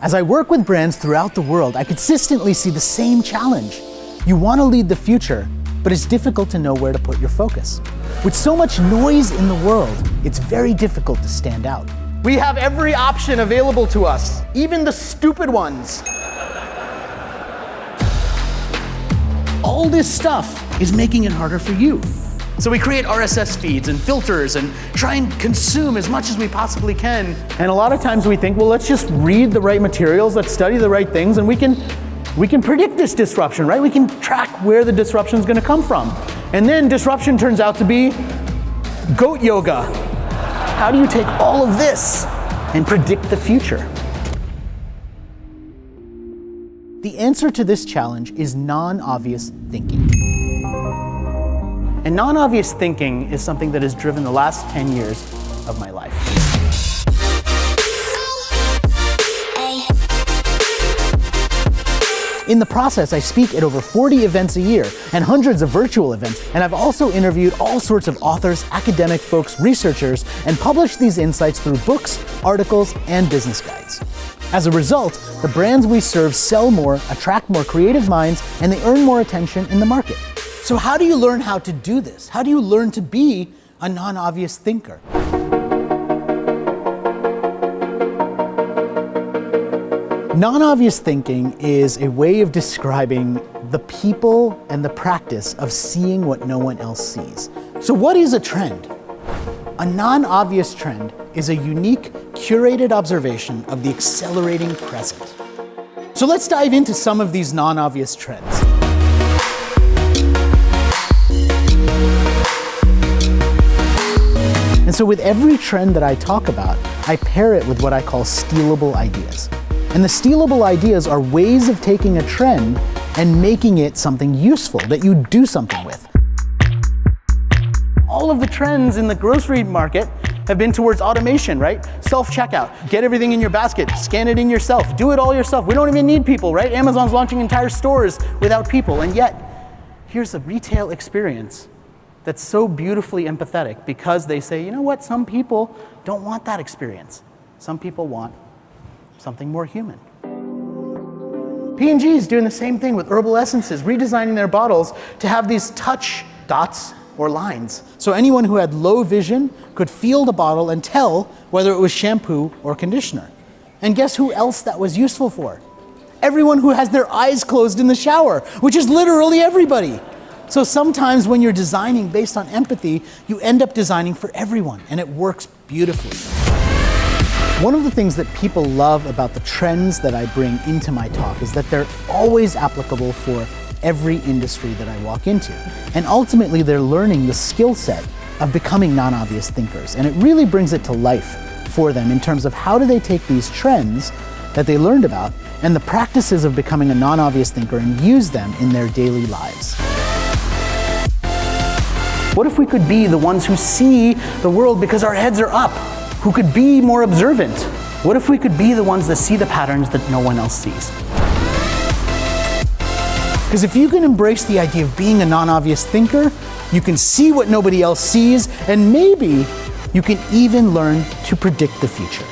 As I work with brands throughout the world, I consistently see the same challenge. You want to lead the future, but it's difficult to know where to put your focus. With so much noise in the world, it's very difficult to stand out. We have every option available to us, even the stupid ones. All this stuff is making it harder for you. So we create RSS feeds and filters and try and consume as much as we possibly can. And a lot of times we think, well, let's just read the right materials, let's study the right things, and we can predict this disruption, right? We can track where the disruption is going to come from. And then disruption turns out to be goat yoga. How do you take all of this and predict the future? The answer to this challenge is non-obvious thinking. And non-obvious thinking is something that has driven the last 10 years of my life. In the process, I speak at over 40 events a year and hundreds of virtual events. And I've also interviewed all sorts of authors, academic folks, researchers, and published these insights through books, articles, and business guides. As a result, the brands we serve sell more, attract more creative minds, and they earn more attention in the market. So how do you learn how to do this? How do you learn to be a non-obvious thinker? Non-obvious thinking is a way of describing the people and the practice of seeing what no one else sees. So what is a trend? A non-obvious trend is a unique, curated observation of the accelerating present. So let's dive into some of these non-obvious trends. And so with every trend that I talk about, I pair it with what I call stealable ideas. And the stealable ideas are ways of taking a trend and making it something useful that you do something with. All of the trends in the grocery market have been towards automation, right? Self-checkout, get everything in your basket, scan it in yourself, do it all yourself. We don't even need people, right? Amazon's launching entire stores without people. And yet, here's a retail experience that's so beautifully empathetic because they say, you know what, some people don't want that experience. Some people want something more human. P&G is doing the same thing with herbal essences, redesigning their bottles to have these touch dots or lines. So anyone who had low vision could feel the bottle and tell whether it was shampoo or conditioner. And guess who else that was useful for? Everyone who has their eyes closed in the shower, which is literally everybody. So sometimes when you're designing based on empathy, you end up designing for everyone, and it works beautifully. One of the things that people love about the trends that I bring into my talk is that they're always applicable for every industry that I walk into. And ultimately, they're learning the skill set of becoming non-obvious thinkers. And it really brings it to life for them in terms of how do they take these trends that they learned about and the practices of becoming a non-obvious thinker and use them in their daily lives. What if we could be the ones who see the world because our heads are up, who could be more observant? What if we could be the ones that see the patterns that no one else sees? Because if you can embrace the idea of being a non-obvious thinker, you can see what nobody else sees, and maybe you can even learn to predict the future.